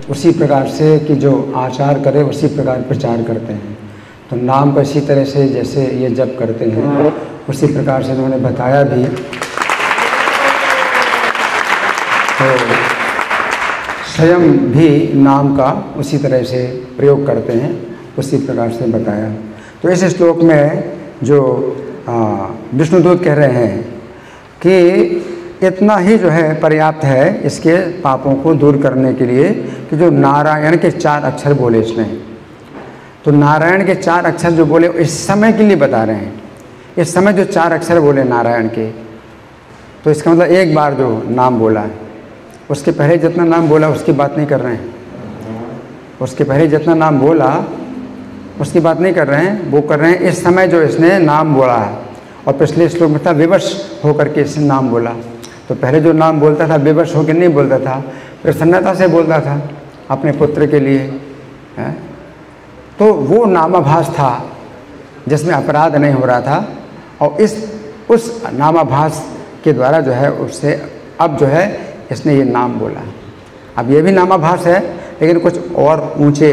उसी प्रकार से कि जो आचार करे उसी प्रकार प्रचार करते हैं। तो नाम को इसी तरह से जैसे ये जप करते हैं उसी प्रकार से उन्होंने बताया भी। तो स्वयं भी नाम का उसी तरह से प्रयोग करते हैं, उसी प्रकार से बताया। तो इस श्लोक में जो विष्णुदूत कह रहे हैं कि इतना ही जो है पर्याप्त है इसके पापों को दूर करने के लिए कि जो नारायण के 4 अक्षर बोले इसने। तो नारायण के 4 अक्षर जो बोले इस समय के लिए बता रहे हैं। इस समय जो 4 अक्षर बोले नारायण के, तो इसका मतलब एक बार जो नाम बोला, उसके पहले जितना नाम बोला उसकी बात नहीं कर रहे हैं। उसके पहले जितना नाम बोला उसकी बात नहीं कर रहे हैं, वो कर रहे हैं इस समय जो इसने नाम बोला है। और पिछले श्लोक में था विवश होकर के इसने नाम बोला। तो पहले जो नाम बोलता था विवश होकर नहीं बोलता था, प्रसन्नता से बोलता था अपने पुत्र के लिए है? तो वो नामाभास था जिसमें अपराध नहीं हो रहा था। और उस नामाभास के द्वारा जो है उससे अब जो है इसने ये नाम बोला। अब ये भी नामाभास है लेकिन कुछ और ऊंचे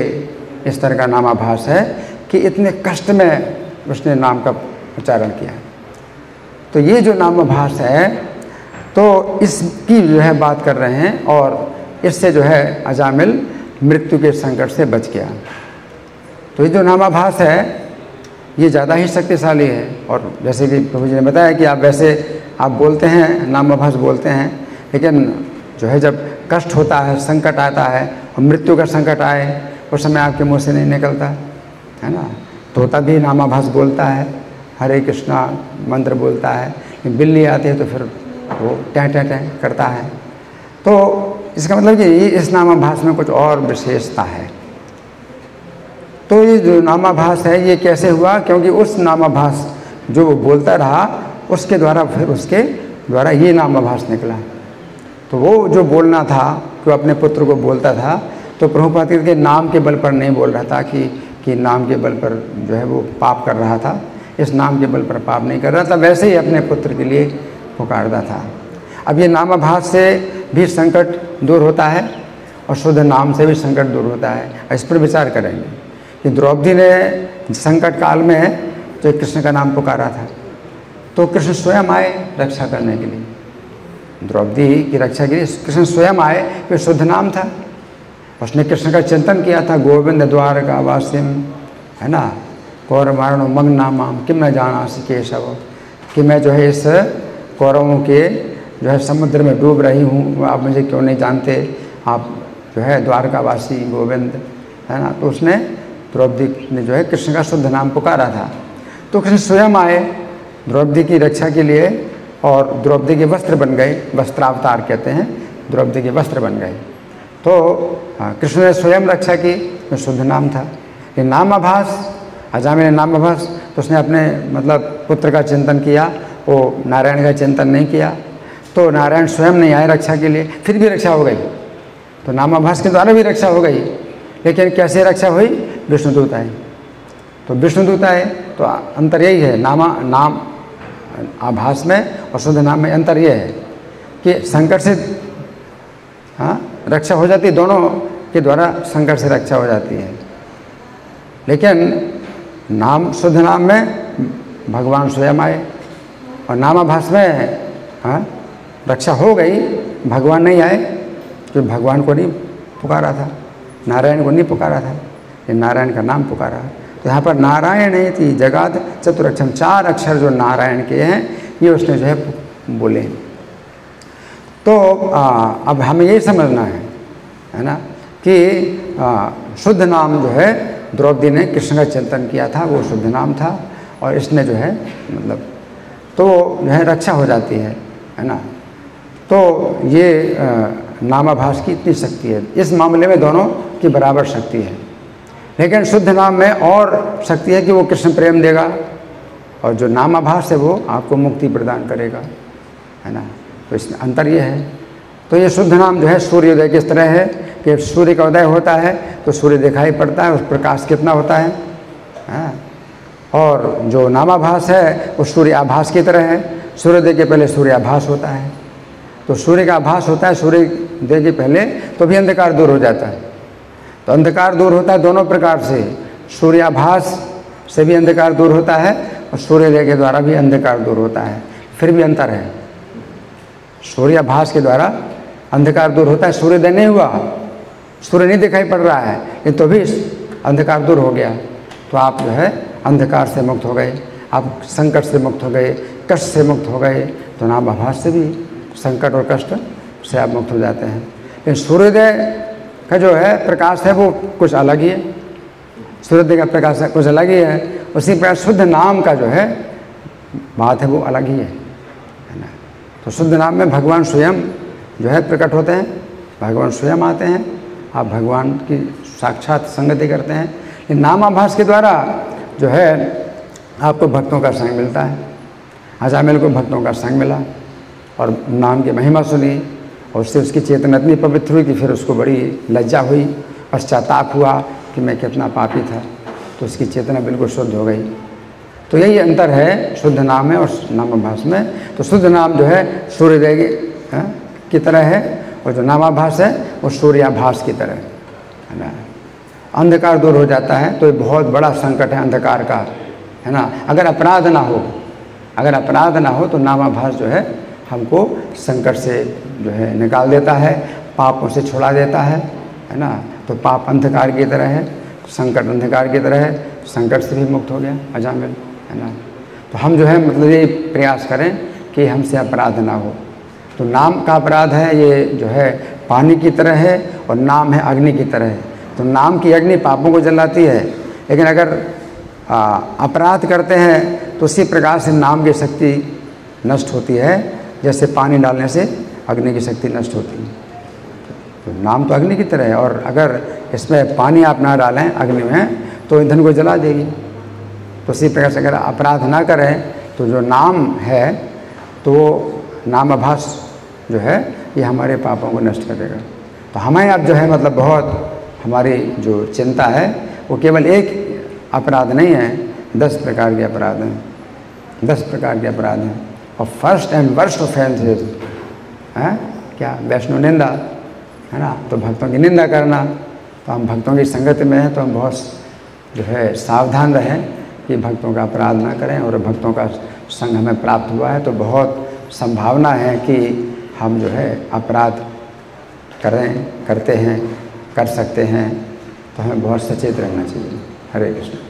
स्तर का नामाभास है कि इतने कष्ट में उसने नाम का उच्चारण किया। तो ये जो नामाभास है तो इसकी जो है बात कर रहे हैं और इससे जो है अजामिल मृत्यु के संकट से बच गया। तो ये जो नामाभास है ये ज़्यादा ही शक्तिशाली है। और जैसे कि प्रभु जी ने बताया कि आप वैसे आप बोलते हैं, नामाभास बोलते हैं, लेकिन जो है जब कष्ट होता है, संकट आता है और मृत्यु का संकट आए उस समय आपके मुँह से नहीं निकलता है ना। तोता भी नामाभास बोलता है, हरे कृष्णा मंत्र बोलता है, लेकिन बिल्ली आती है तो फिर वो टैं टैं टैं करता है। तो इसका मतलब कि इस नामाभास में कुछ और विशेषता है। तो ये जो नामाभास है ये कैसे हुआ? क्योंकि उस नामाभास जो वो बोलता रहा उसके द्वारा फिर उसके द्वारा ये नामाभास निकला। तो वो जो बोलना था कि वो अपने पुत्र को बोलता था, तो प्रभुपाद के नाम के बल पर नहीं बोल रहा था कि नाम के बल पर जो है वो पाप कर रहा था। इस नाम के बल पर पाप नहीं कर रहा था, वैसे ही अपने पुत्र के लिए पुकारता था। अब ये नामाभास से भी संकट दूर होता है और शुद्ध नाम से भी संकट दूर होता है। इस पर विचार करेंगे कि द्रौपदी ने संकट काल में जो कृष्ण का नाम पुकारा था तो कृष्ण स्वयं आए रक्षा करने के लिए। द्रौपदी की रक्षा के लिए कृष्ण स्वयं आए, फिर शुद्ध नाम था। उसने कृष्ण का चिंतन किया था, गोविंद द्वारका वासिम है ना, कौरवारणो मग्न नामाम किम न जानासि केशव, कि मैं जो है इस कौरवों के जो है समुद्र में डूब रही हूँ, आप मुझे क्यों नहीं जानते, आप जो है द्वारकावासी गोविंद है ना। तो उसने द्रौपदी ने जो है कृष्ण का शुद्ध नाम पुकारा था। तो कृष्ण स्वयं आए द्रौपदी की रक्षा के लिए और द्रौपदी के वस्त्र बन गए, वस्त्रावतार कहते हैं, द्रौपदी के वस्त्र बन गए। तो कृष्ण ने स्वयं रक्षा की, जो शुद्ध नाम था। ये नामाभास, अजामिल ने नामाभास, तो उसने अपने मतलब पुत्र का चिंतन किया, वो नारायण का चिंतन नहीं किया। तो नारायण स्वयं नहीं आए रक्षा के लिए, फिर भी रक्षा हो गई। तो नामाभास के द्वारा भी रक्षा हो गई, लेकिन कैसे रक्षा हुई? विष्णुदूत आए। तो विष्णुदूत आए तो अंतर यही है, नाम आभास में और शुद्ध नाम में अंतर यह है कि संकट से रक्षा हो जाती है, दोनों के द्वारा संकट से रक्षा हो जाती है। लेकिन नाम शुद्ध नाम में भगवान स्वयं आए और नामाभास में रक्षा हो गई, भगवान नहीं आए, तो भगवान को नहीं पुकारा था, नारायण को नहीं पुकारा था, ये नारायण का नाम पुकारा। तो यहाँ पर नारायण है थी जगात चतुरक्षम, 4 अक्षर जो नारायण के हैं ये उसने जो है बोले। तो अब हमें यही समझना है ना कि शुद्ध नाम जो है द्रौपदी ने कृष्ण का चिंतन किया था, वो शुद्ध नाम था और इसने जो है मतलब तो जो है रक्षा हो जाती है ना। तो ये नामाभास की इतनी शक्ति है, इस मामले में दोनों की बराबर शक्ति है। लेकिन शुद्ध नाम में और शक्ति है कि वो कृष्ण प्रेम देगा और जो नामाभास है वो आपको मुक्ति प्रदान करेगा, है ना। तो इसमें अंतर ये है। तो ये शुद्ध नाम जो है सूर्योदय किस तरह है कि सूर्य का उदय होता है तो सूर्य दिखाई पड़ता है, उस प्रकाश कितना होता है। और जो नामाभास है वो सूर्य आभास की तरह है, सूर्योदय के पहले सूर्य आभास होता है। तो सूर्य का आभास होता है सूर्योदय के पहले, तो भी अंधकार दूर हो जाता है। तो अंधकार दूर होता है दोनों प्रकार से, सूर्याभास से भी अंधकार दूर होता है और सूर्योदय के द्वारा भी अंधकार दूर होता है। फिर भी अंतर है, सूर्याभास के द्वारा अंधकार दूर होता है, सूर्योदय नहीं हुआ, सूर्य नहीं दिखाई पड़ रहा है, लेकिन तो भी अंधकार दूर हो गया, तो आप जो है अंधकार से मुक्त हो गए, आप संकट से मुक्त हो गए, कष्ट से मुक्त हो गए। तो नाम आभास से भी संकट और कष्ट से आप मुक्त हो जाते हैं। लेकिन सूर्योदय का जो है प्रकाश है वो कुछ अलग ही है, सूर्योदय का प्रकाश कुछ अलग ही है। उसी प्रकार शुद्ध नाम का जो है बात है वो अलग ही है ना। तो शुद्ध नाम में भगवान स्वयं जो है प्रकट होते हैं, भगवान स्वयं आते हैं, आप भगवान की साक्षात संगति करते हैं। लेकिन नामाभास के द्वारा जो है आपको भक्तों का संग मिलता है। अजामिल को भक्तों का संग मिला और नाम की महिमा सुनी और उससे उसकी चेतना इतनी पवित्र हुई कि फिर उसको बड़ी लज्जा हुई, पश्चाताप हुआ कि मैं कितना पापी था, तो उसकी चेतना बिल्कुल शुद्ध हो गई। तो यही अंतर है शुद्ध नाम में और नामाभास में। तो शुद्ध नाम जो है सूर्योदय की तरह है और जो नामाभास है वो सूर्याभास की तरह है ना। अंधकार दूर हो जाता है, तो ये बहुत बड़ा संकट है अंधकार का, है ना। अगर अपराध ना हो तो नामाभास जो है हमको संकट से जो है निकाल देता है, पापों से छुड़ा देता है ना। तो पाप अंधकार की तरह है, संकट अंधकार की तरह है, संकट से भी मुक्त हो गया अजामिल, है ना। तो हम जो है मतलब ये प्रयास करें कि हमसे अपराध ना हो। तो नाम का अपराध है ये जो है पानी की तरह है और नाम है अग्नि की तरह है। तो नाम की अग्नि पापों को जलाती है, लेकिन अगर अपराध करते हैं तो उसी प्रकार से नाम की शक्ति नष्ट होती है, जैसे पानी डालने से अग्नि की शक्ति नष्ट होती है। तो नाम तो अग्नि की तरह है, और अगर इसमें पानी आप ना डालें अग्नि में तो ईंधन को जला देगी। तो इसी प्रकार से अगर अपराध ना करें तो जो नाम है तो नामाभास जो है ये हमारे पापों को नष्ट करेगा। तो हमें अब जो है मतलब बहुत हमारी जो चिंता है वो केवल एक अपराध नहीं है, 10 प्रकार के अपराध हैं, 10 प्रकार के अपराध हैं। और फर्स्ट एंड वर्स्ट ऑफेंस है क्या? वैष्णव निंदा, है ना। तो भक्तों की निंदा करना। तो हम भक्तों की संगति में हैं तो हम बहुत जो है सावधान रहें कि भक्तों का अपराध ना करें। और भक्तों का संग हमें प्राप्त हुआ है तो बहुत संभावना है कि हम जो है अपराध करते हैं, कर सकते हैं। तो हमें बहुत सचेत रहना चाहिए। हरे कृष्ण।